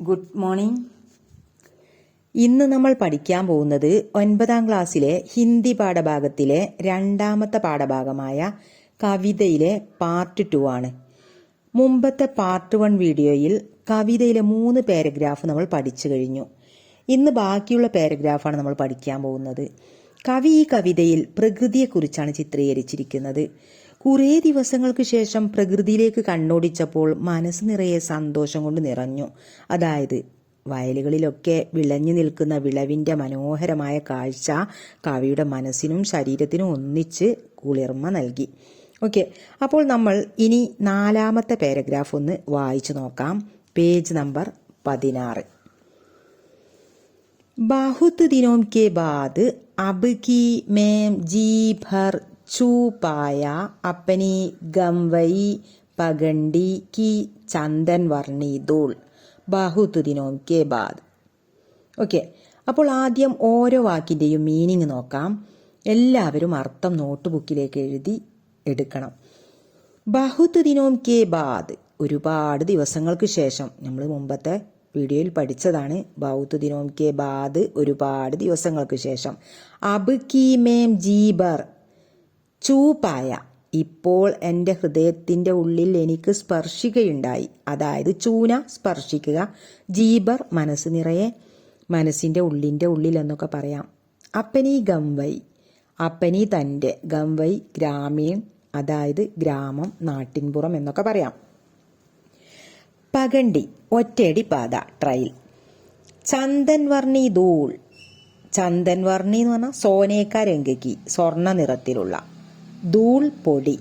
Good morning. ഇന്ന് നമ്മൾ പഠിക്കാൻ പോകുന്നത് 9ാം ക്ലാസ്സിലെ ഹിന്ദി പാഠഭാഗത്തിലെ രണ്ടാമത്തെ പാഠഭാഗമായ കവിതയിലെ പാർട്ട് 2 ആണ്. മുമ്പത്തെ പാർട്ട് 1 വീഡിയോയിൽ കവിതയിലെ 3 പാരഗ്രാഫ് നമ്മൾ പഠിച്ചു കഴിഞ്ഞു. ഇന്ന് ബാക്കിയുള്ള പാരഗ്രാഫാണ് നമ്മൾ പഠിക്കാൻ പോകുന്നത്. കവി ഈ കവിതയിൽ പ്രകൃതിയെക്കുറിച്ചാണ് ചിത്രീകരിച്ചിരിക്കുന്നത്. കുറേ ദിവസങ്ങൾക്ക് ശേഷം പ്രകൃതിയിലേക്ക് കണ്ണോടിച്ചപ്പോൾ മനസ്സ് നിറയെ സന്തോഷം കൊണ്ട് നിറഞ്ഞു. അതായത് വയലുകളിലൊക്കെ വിളഞ്ഞു നിൽക്കുന്ന വിളവിന്റെ മനോഹരമായ കാഴ്ച കവിയുടെ മനസ്സിനും ശരീരത്തിനും ഒന്നിച്ച് കുളിർമ നൽകി. ഓക്കെ, അപ്പോൾ നമ്മൾ ഇനി 4ാമത്തെ പാരഗ്രാഫ് ഒന്ന് വായിച്ചു നോക്കാം. Page number 16. बहुत दिनों के बाद अब की मैं जी भर छू पाया अपनी गमवई पगंडी की ചന്ദൻ വർണ്ണി ധൂൾ. बहुत दिनों के बाद. ഓക്കെ, അപ്പോൾ ആദ്യം ഓരോ വാക്കിന്റെയും മീനിങ് നോക്കാം. എല്ലാവരും അർത്ഥം നോട്ട് ബുക്കിലേക്ക് എഴുതി എടുക്കണം. बहुत दिनों के बाद ഒരുപാട് ദിവസങ്ങൾക്ക് ശേഷം. നമ്മൾ മുമ്പത്തെ വീഡിയോയിൽ പഠിച്ചതാണ്. ബഹുത് ദിനോം കെ ബാദ് ഒരുപാട് ദിവസങ്ങൾക്ക് ശേഷം. അബ് കി മേം ജീബർ ചൂപായ ഇപ്പോൾ എൻ്റെ ഹൃദയത്തിന്റെ ഉള്ളിൽ എനിക്ക് സ്പർശിക്കുകയുണ്ടായി. അതായത് ചൂന സ്പർശിക്കുക, ജീബർ മനസ്സ് നിറയെ, മനസ്സിന്റെ ഉള്ളിൽ എന്നൊക്കെ പറയാം. അപ്പനി ഗംവൈ, അപ്പനി തൻ്റെ, ഗംവൈ ഗ്രാമീൺ അതായത് ഗ്രാമം, നാട്ടിൻപുറം എന്നൊക്കെ പറയാം. പകണ്ടി ഒറ്റയടി പാത, ട്രയൽ. ചന്ദൻ വർണ്ണി ധൂൾ, ചന്ദൻ വർണ്ണി എന്ന് പറഞ്ഞാൽ സോനേക്ക രംഗക്കി, സ്വർണ്ണ നിറത്തിലുള്ള, ധൂൾ പൊടി.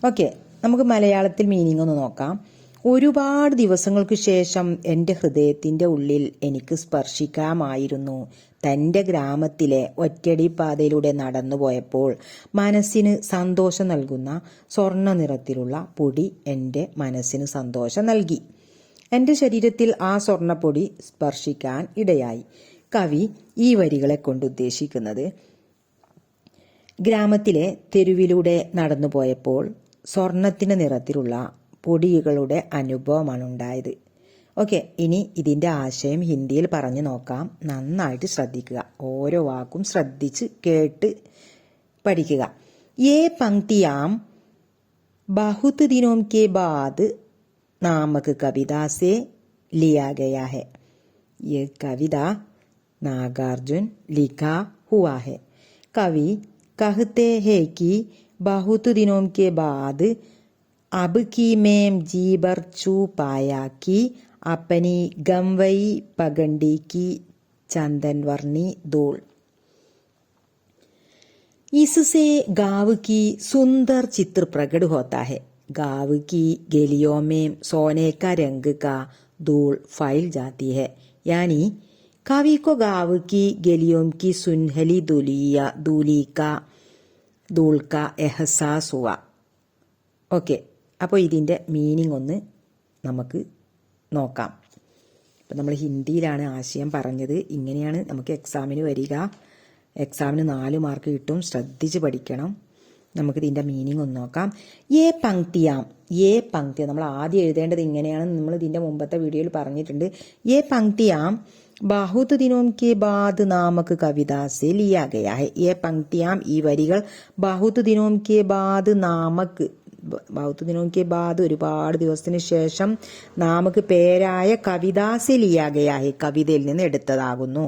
ഓക്കെ, നമുക്ക് മലയാളത്തിൽ മീനിങ് ഒന്ന് നോക്കാം. ഒരുപാട് ദിവസങ്ങൾക്ക് ശേഷം എൻ്റെ ഹൃദയത്തിന്റെ ഉള്ളിൽ എനിക്ക് സ്പർശിക്കാമായിരുന്നു. തൻ്റെ ഗ്രാമത്തിലെ ഒറ്റയടി പാതയിലൂടെ നടന്നുപോയപ്പോൾ മനസ്സിന് സന്തോഷം നൽകുന്ന സ്വർണ്ണ നിറത്തിലുള്ള പൊടി എൻ്റെ മനസ്സിന് സന്തോഷം നൽകി. എൻ്റെ ശരീരത്തിൽ ആ സ്വർണ്ണപ്പൊടി സ്പർശിക്കാൻ ഇടയായി. കവി ഈ വരികളെ കൊണ്ട് ഉദ്ദേശിക്കുന്നത് ഗ്രാമത്തിലെ തെരുവിലൂടെ നടന്നുപോയപ്പോൾ സ്വർണത്തിന്റെ നിറത്തിലുള്ള പൊടികളുടെ അനുഭവമാണ് ഉണ്ടായത്. ഓക്കെ, ഇനി ഇതിന്റെ ആശയം ഹിന്ദിയിൽ പറഞ്ഞു നോക്കാം. നന്നായിട്ട് ശ്രദ്ധിക്കുക, ഓരോ വാക്കും ശ്രദ്ധിച്ച് കേട്ട് പഠിക്കുക. യേ പങ്ക്തിയാം बहुत दिनों के बाद नामक कविता से लिया गया है. ये कविता नागार्जुन लिखा हुआ है. कवि कहते हैं कि बहुत दिनों के बाद अब की मैं जी भर छू पाया कि अपनी गमवई पगंडी की चंदन वर्णी धूल. इससे गांव की सुंदर चित्र प्रकट होता है. गांव की गलियों में सोने का रंग का धूल फैल जाती है. यानी कवि को गांव की गलियों की सुनहली धूल का एहसास हुआ. ഓക്കെ, അപ്പോൾ ഇതിൻ്റെ മീനിങ് ഒന്ന് നമുക്ക് നോക്കാം. ഇപ്പം നമ്മൾ ഹിന്ദിയിലാണ് ആശയം പറഞ്ഞത്. ഇങ്ങനെയാണ് നമുക്ക് എക്സാമിന് വരിക. എക്സാമിന് 4 മാർക്ക് കിട്ടും. ശ്രദ്ധിച്ച് പഠിക്കണം. നമുക്കിതിൻ്റെ മീനിങ് ഒന്ന് നോക്കാം. ഏ പങ്ക്തിയാം, ഏ പങ്ക്തി നമ്മൾ ആദ്യം എഴുതേണ്ടത് ഇങ്ങനെയാണ്. നമ്മൾ ഇതിൻ്റെ മുമ്പത്തെ വീഡിയോയിൽ പറഞ്ഞിട്ടുണ്ട്. ഏ പങ്ക്തിയാം बहुत दिनों के बाद नामक कविता से लिया गया है. ये पंक्तियां, ഈ വരികൾ बहुत दिनों के बाद नामक, बहुत दिनों के बाद ഒരുപാട് ദിവസത്തിന് ശേഷം, നാമക്ക് പേരായ കവിതാ സെ ലിയാ ഗയാ ഹെ കവിതയിൽ നിന്ന് എടുത്തതാകുന്നു.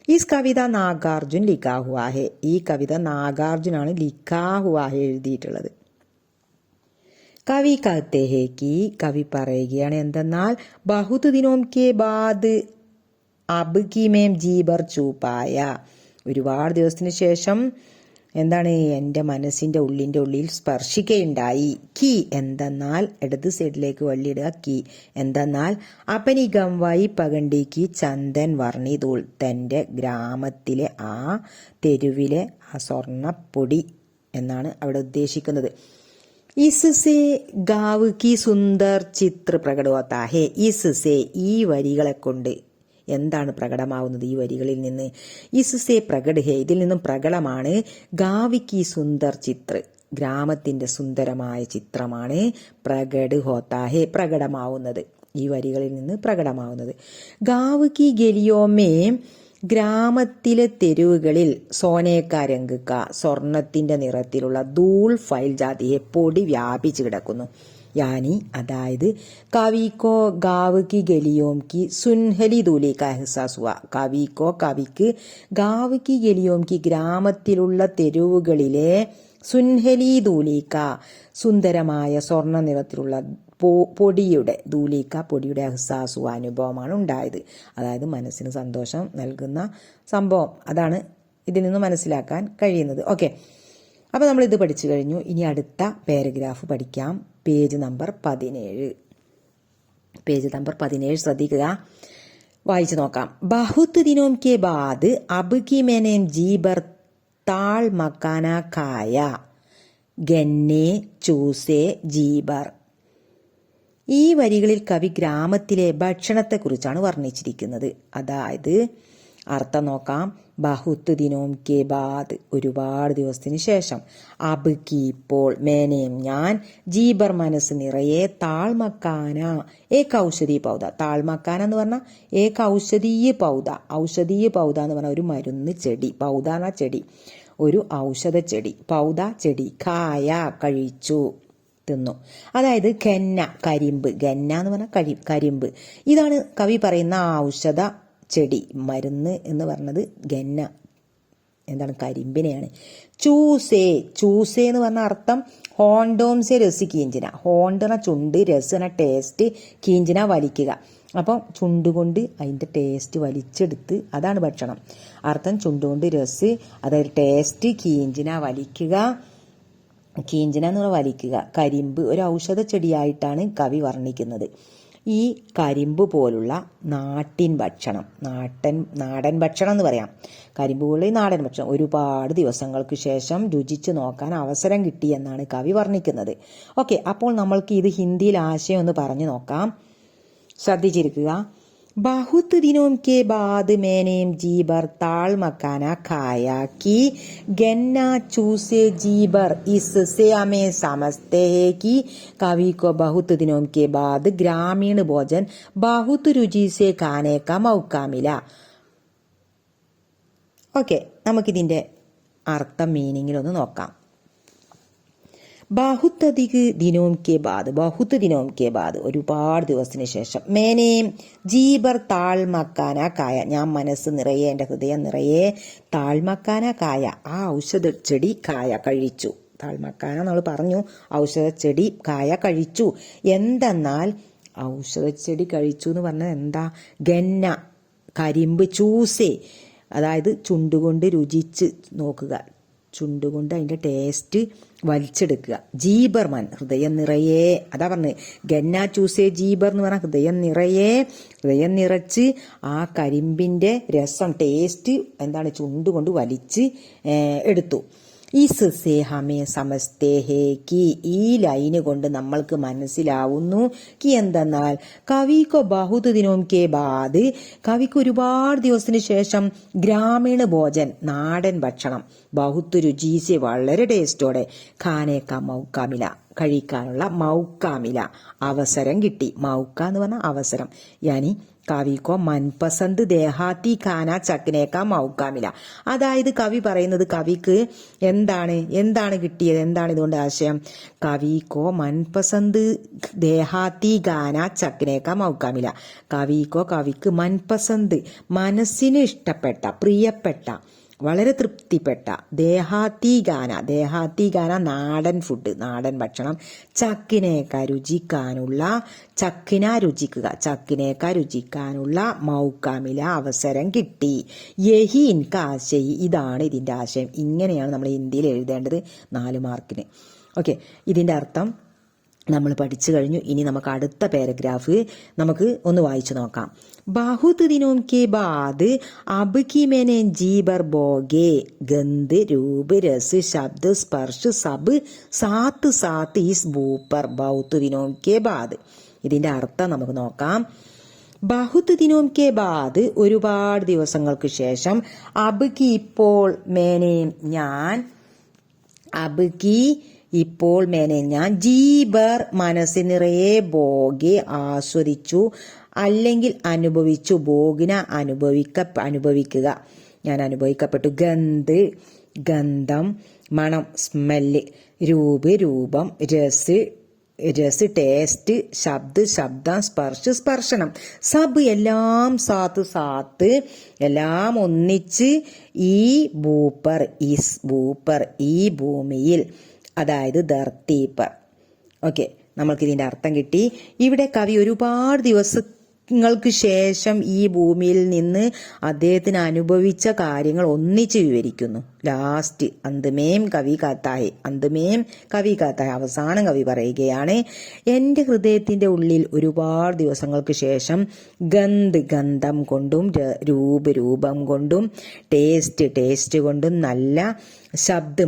ഇസ് കവിത നാഗാർജുൻ ലിഖാ ഹുവാ ഹെ, ഈ കവിത നാഗാർജുനാണ് ലിഖാ ഹുവാ ഹെ എഴുതിയിട്ടുള്ളത്. കവി കഹത്തെ ഹെ കി, കവി പറയുകയാണ് എന്തെന്നാൽ बहुत दिनों के बाद അബ് കി മേം ജീബർ ചൂപ്പായ, ഒരുപാട് ദിവസത്തിന് ശേഷം എന്താണ് എൻ്റെ മനസ്സിന്റെ ഉള്ളിൽ സ്പർശിക്കുകയുണ്ടായി. കി എന്തെന്നാൽ, ഇടത് സൈഡിലേക്ക് വള്ളിയിടുക, കി എന്തെന്നാൽ അപ്പനി ഗംവായി പകണ്ടിക്ക് ചന്ദൻ വർണ്ണി ധൂൾ, തൻ്റെ ഗ്രാമത്തിലെ ആ തെരുവിലെ ആ സ്വർണ്ണപ്പൊടി എന്നാണ് അവിടെ ഉദ്ദേശിക്കുന്നത്. ഇസ്സേ ഗാവ് കി സുന്ദർ ചിത്ര പ്രകടോത്താ ഹേ. ഇസ്സേ ഈ വരികളെ കൊണ്ട് എന്താണ് പ്രകടമാവുന്നത്? ഈ വരികളിൽ നിന്ന് ഇസ്സേ പ്രകട് ഹേ, ഇതിൽ നിന്നും പ്രകടമാണ് ഗാവിക്ക് സുന്ദർ ചിത്ര, ഗ്രാമത്തിന്റെ സുന്ദരമായ ചിത്രമാണ് പ്രകട് ഹോത്താ ഹേ, പ്രകടമാവുന്നത്. ഈ വരികളിൽ നിന്ന് പ്രകടമാവുന്നത്. ഗാവ് കി ഗലിയോമേ, ഗ്രാമത്തിലെ തെരുവുകളിൽ സോനേക്ക രംഗക്ക, സ്വർണത്തിന്റെ നിറത്തിലുള്ള ധൂൾ ഫൈൽ ജാതിയെ പൊടി വ്യാപിച്ചു കിടക്കുന്നു. യാനി അതായത് കവിക്കോ ഗാവ് കി ഗലിയോം കി സുൻഹലി ദൂലി കാ എഹ്സാസ് ഹുവ. കവിക്കോ കവിക്ക് ഗാവ് കി ഗലിയോം കി ഗ്രാമത്തിലുള്ള തെരുവുകളിലെ സുൻഹലി ദൂലിക്ക സുന്ദരമായ സ്വർണ്ണ നിറത്തിലുള്ള പൊടിയുടെ ദൂലിക്ക പൊടിയുടെ എഹ്സാസ് ഹുവ അനുഭവമാണ് ഉണ്ടായത്. അതായത് മനസ്സിന് സന്തോഷം നൽകുന്ന സംഭവം. അതാണ് ഇതിൽ നിന്ന് മനസ്സിലാക്കാൻ കഴിയുന്നത്. ഓക്കെ, അപ്പോൾ നമ്മളിത് പഠിച്ചു കഴിഞ്ഞു. ഇനി അടുത്ത പാരഗ്രാഫ് പഠിക്കാം. Page number 17. പേജ് നമ്പർ 17 ശ്രദ്ധിക്കുക, വായിച്ചു നോക്കാം. ബഹുത് ദിനോം കെ ബാദ് അബ് കി മേനെ ജീബർ താൾ മക്കാന ഖായ, ഗന്നെ ചൂസെ ജീബർ. ഈ വരികളിൽ കവി ഗ്രാമത്തിലെ ഭക്ഷണത്തെക്കുറിച്ചാണ് വർണ്ണിച്ചിരിക്കുന്നത്. അതായത് അർത്ഥം നോക്കാം. ബഹുത്ത് ദിനോം കെ ബാദ് ഒരുപാട് ദിവസത്തിന് ശേഷം, അബ് കി ഇപ്പോൾ, മേനേം ഞാൻ, ജീബർ മനസ്സ് നിറയെ, താൾമക്കാന ഏക ഔഷധി പൗധ. താൾമക്കാന എന്ന് പറഞ്ഞാൽ ഏക ഔഷധീയ പൗധ. ഔഷധീയ പൗധ എന്ന് പറഞ്ഞാൽ ഒരു മരുന്ന് ചെടി, പൗധ എന്ന ചെടി, ഒരു ഔഷധ ചെടി, പൗധ ചെടി, ഖായ കഴിച്ചു, തിന്നു. അതായത് ഗന്ന കരിമ്പ്, ഗന്ന എന്ന് പറഞ്ഞാൽ കരിമ്പ്. ഇതാണ് കവി പറയുന്ന ഔഷധ ചെടി, മരുന്ന് എന്ന് പറഞ്ഞത് ഗന്ന, എന്താണ്, കരിമ്പിനെയാണ്. ചൂസേ, ചൂസേ എന്ന് പറഞ്ഞ അർത്ഥം ഹോണ്ടോംസെ രസ് കീഞ്ചിന. ഹോണ്ടന ചുണ്ട്, രസന ടേസ്റ്റ്, കീഞ്ചിന വലിക്കുക. അപ്പം ചുണ്ടുകൊണ്ട് അതിൻ്റെ ടേസ്റ്റ് വലിച്ചെടുത്ത്, അതാണ് ഭക്ഷണം. അർത്ഥം ചുണ്ടുകൊണ്ട് രസ്, അതായത് ടേസ്റ്റ്, കീഞ്ചിന വലിക്കുക. കീഞ്ചിന എന്ന് പറഞ്ഞാൽ വലിക്കുക. കരിമ്പ് ഒരു ഔഷധ ചെടിയായിട്ടാണ് കവി വർണ്ണിക്കുന്നത്. ഈ കരിമ്പ് പോലുള്ള നാട്ടിൻ ഭക്ഷണം, നാടൻ ഭക്ഷണം എന്ന് പറയാം. കരിമ്പ് പോലുള്ള ഈ നാടൻ ഭക്ഷണം ഒരുപാട് ദിവസങ്ങൾക്ക് ശേഷം രുചിച്ച് നോക്കാൻ അവസരം കിട്ടിയെന്നാണ് കവി വർണ്ണിക്കുന്നത്. ഓക്കെ, അപ്പോൾ നമ്മൾക്ക് ഇത് ഹിന്ദിയിൽ ആശയം ഒന്ന് പറഞ്ഞു നോക്കാം. ശ്രദ്ധിച്ചിരിക്കുക. बहुत दिनों के बाद मैंने जीबर ताल मखाना खाया कि गन्ना चूसे जीबर, इससे हमें समझते हैं कि कवि को बहुत दिनों के बाद ग्रामीण भोजन बहुत रुचि से खाने का मौका मिला. ഓക്കെ, നമുക്കിതിൻ്റെ അർത്ഥം മീനിങ്ങിലൊന്ന് നോക്കാം. ബഹുത്തധിക് ദിനോം കെ ബാദ്, ബഹുത്ത് ദിനോം കെ ബാദ് ഒരുപാട് ദിവസത്തിന് ശേഷം, മേനെ ജീബർ താൾമക്കാന കായ, ഞാൻ മനസ്സ് നിറയെ, എൻ്റെ ഹൃദയം നിറയെ, താൾമക്കാന കായ ആ ഔഷധ ചെടി കായ കഴിച്ചു. താൾമക്കാന നമ്മൾ പറഞ്ഞു, ഔഷധ ചെടി കായ കഴിച്ചു. എന്തെന്നാൽ ഔഷധച്ചെടി കഴിച്ചു എന്ന് പറഞ്ഞാൽ എന്താ? ഗന്ന കരിമ്പ്, ചൂസേ അതായത് ചുണ്ടുകൊണ്ട് രുചിച്ച് നോക്കുക, ചുണ്ടുകൊണ്ട് അതിൻ്റെ ടേസ്റ്റ് വലിച്ചെടുക്കുക. ജീബർമാൻ ഹൃദയം നിറയെ, അതാ പറഞ്ഞത് ഗന്ന ചൂസേ ജീബർ എന്ന് പറഞ്ഞാൽ ഹൃദയം നിറയെ, ഹൃദയം നിറച്ച് ആ കരിമ്പിൻ്റെ രസം ടേസ്റ്റ് എന്താണ് ചുണ്ടുകൊണ്ട് വലിച്ച് എടുത്തു. इससे हमें समझते हैं कि ഈ ലൈന് കൊണ്ട് നമ്മൾക്ക് മനസ്സിലാവുന്നു कि എന്തെന്നാൽ കവിക്ക് ബഹുത് ദിനോം കെ ബാദ്, കവിക്ക് ഒരുപാട് ദിവസത്തിന് ശേഷം ഗ്രാമീണ ഭോജൻ നാടൻ ഭക്ഷണം ബഹുത്ത് രുചിസെ വളരെ ടേസ്റ്റോടെ ഖാനേക്ക മൗക്കാമില കഴിക്കാനുള്ള മൗക്കാമില അവസരം കിട്ടി. മൗക്ക എന്ന് പറഞ്ഞാൽ അവസരം. യാനി കവിക്കോ മൻപസന്ത് ദേഹാത്തി ഖാന ചക്കിനേക്ക മൗക്കാമില. അതായത് കവി പറയുന്നത് കവിക്ക് എന്താണ് കിട്ടിയത്, എന്താണ് ഇതുകൊണ്ട് ആശയം? കവിക്കോ മൻപസന്ത് ദേഹാത്തി ഖാന ചക്കിനേക്ക മൗക്കാമില. കവിക്ക് മൻപസന്ത് മനസ്സിന് ഇഷ്ടപ്പെട്ട, പ്രിയപ്പെട്ട, വളരെ തൃപ്തിപ്പെട്ട ദേഹാത്തി ഗാന നാടൻ ഫുഡ്, നാടൻ ഭക്ഷണം, ചക്കിനേക്ക രുചിക്കാനുള്ള മൗക്കാമില അവസരം കിട്ടി. യഹി ഇൻക ആശയി, ഇതാണ് ഇതിൻ്റെ ആശയം. ഇങ്ങനെയാണ് നമ്മൾ ഹിന്ദിയിൽ എഴുതേണ്ടത് 4 മാർക്കിന്. ഓക്കെ, ഇതിൻ്റെ അർത്ഥം നമ്മൾ പഠിച്ചു കഴിഞ്ഞു. ഇനി നമുക്ക് അടുത്ത പാരഗ്രാഫ് നമുക്ക് ഒന്ന് വായിച്ചു നോക്കാം. बहुत दिनों के बाद अब की मैंने जी भर भोगे, गंध रूप रस शब्द स्पर्श सब साथ साथ इस भूप पर. बहुत दिनों के बाद ഇതിന്റെ അർത്ഥം നമുക്ക് നോക്കാം. ബഹുത് ദിനോം കെ ബാദ് ഒരുപാട് ദിവസങ്ങൾക്ക് ശേഷം, അബ് കി ഇപ്പോൾ, മേനെ ഞാൻ, അബ് കി ഇപ്പോൾ മേനെ ഞാൻ ജീബർ മനസ്സിൽ നിറയെ ഭോഗി ആസ്വദിച്ചു അല്ലെങ്കിൽ അനുഭവിച്ചു ഭോഗിന അനുഭവിക്കുക ഞാൻ അനുഭവിക്കപ്പെട്ടു ഗന്ധ് ഗന്ധം മണം സ്മെല്ല് രൂപം രസ് ടേസ്റ്റ് ശബ്ദം സ്പർശനം സബ് എല്ലാം സാത്ത് എല്ലാം ഒന്നിച്ച് ഈ ഭൂപ്പർ ഈ ഭൂമിയിൽ അതായത് ധർത്തി പർ. ഓക്കെ, നമ്മൾക്ക് ഇതിന്റെ അർത്ഥം കിട്ടി. ഇവിടെ കവി ഒരുപാട് ദിവസങ്ങൾക്ക് ശേഷം ഈ ഭൂമിയിൽ നിന്ന് അദ്ദേഹത്തിന് അനുഭവിച്ച കാര്യങ്ങൾ ഒന്നിച്ച് വിവരിക്കുന്നു. ലാസ്റ്റ് അന്തമേം കവി കാത്താഹെ അവസാനം കവി പറയുകയാണ്, എൻ്റെ ഹൃദയത്തിന്റെ ഉള്ളിൽ ഒരുപാട് ദിവസങ്ങൾക്ക് ശേഷം ഗന്ധം കൊണ്ടും രൂപം കൊണ്ടും ടേസ്റ്റ് കൊണ്ടും നല്ല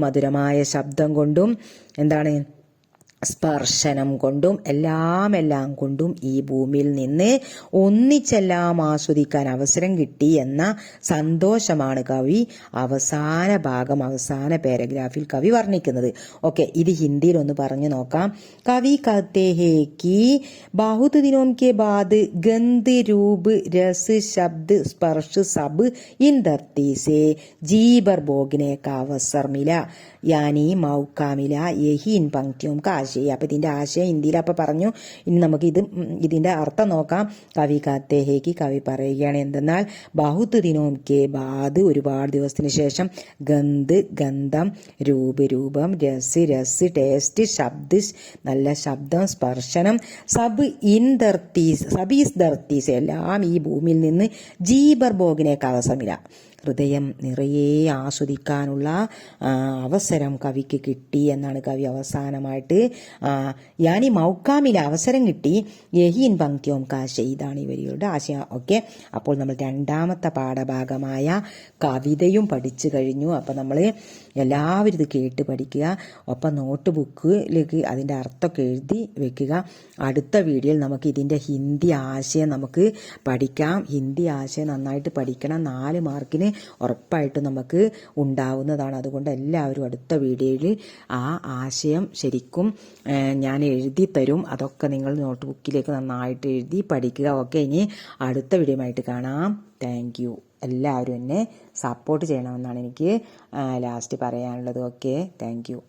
മധുരമായ ശബ്ദം കൊണ്ടും എന്താണ് സ്പർശനം കൊണ്ടും എല്ലാം കൊണ്ടും ഈ ഭൂമിയിൽ നിന്ന് ഒന്നിച്ചെല്ലാം ആസ്വദിക്കാൻ അവസരം കിട്ടി എന്ന സന്തോഷമാണ് കവി അവസാന പാരഗ്രാഫിൽ കവി വർണ്ണിക്കുന്നത്. ഓക്കെ, ഇത് ഹിന്ദിയിൽ ഒന്ന് പറഞ്ഞു നോക്കാം. കവി कहते हैं कि बहुत दिनों के बाद गंध रूप रस शब्द स्पर्श सब इन धरती से जी भर भोगने का अवसर मिला यानी मौका मिला यही इन पंक्तियों का आशയം. അപ്പൊ ഇതിന്റെ ആശയം ഹിന്ദിയിൽ അപ്പൊ പറഞ്ഞു. ഇനി നമുക്ക് ഇതിന്റെ അർത്ഥം നോക്കാം. കവി കത്തേഹേക്ക് കവി പറയുകയാണ് എന്തെന്നാൽ ബഹുത് ദിനോം കെ ബാദ് ഒരുപാട് ദിവസത്തിന് ശേഷം ഗന്ധം രൂപം രസ് ടേസ്റ്റ് നല്ല ശബ്ദം സ്പർശനം സബ് ഈസ് ധർത്തീസ് എല്ലാം ഈ ഭൂമിയിൽ നിന്ന് ജീബർ ഭോഗിനേക്ക് അവസരമില്ല ഹൃദയം നിറയെ ആസ്വദിക്കാനുള്ള അവസരം കവിക്ക് കിട്ടി എന്നാണ് കവി അവസാനമായിട്ട് യാനി മൗക്കാമില അവസരം കിട്ടി യഹീൻ പങ്ക്തിയോം കാശ ഇതാണ് ഈ വരികളുടെ ആശയം. ഓക്കെ, അപ്പോൾ നമ്മൾ രണ്ടാമത്തെ പാഠഭാഗമായ കവിതയും പഠിച്ചു കഴിഞ്ഞു. അപ്പം നമ്മൾ എല്ലാവരും ഇത് കേട്ട് പഠിക്കുക. ഒപ്പം നോട്ട് ബുക്കിലേക്ക് അതിൻ്റെ അർത്ഥമൊക്കെ എഴുതി വെക്കുക. അടുത്ത വീഡിയോയിൽ നമുക്ക് ഇതിൻ്റെ ഹിന്ദി ആശയം നമുക്ക് പഠിക്കാം. ഹിന്ദി ആശയം നന്നായിട്ട് പഠിക്കണം. 4 മാർക്കിന് ഉറപ്പായിട്ടും നമുക്ക് ഉണ്ടാവുന്നതാണ്. അതുകൊണ്ട് എല്ലാവരും അടുത്ത വീഡിയോയിൽ ആ ആശയം ശരിക്കും ഞാൻ എഴുതി തരും. അതൊക്കെ നിങ്ങൾ നോട്ട് ബുക്കിലേക്ക് നന്നായിട്ട് എഴുതി പഠിക്കുക. ഓക്കെ, ഇനി അടുത്ത വീഡിയോയുമായിട്ട് കാണാം. Thank you. എല്ലാവരും എന്നെ സപ്പോർട്ട് ചെയ്യണമെന്നാണ് എനിക്ക് ലാസ്റ്റ് പറയാനുള്ളത്. Okay, thank you.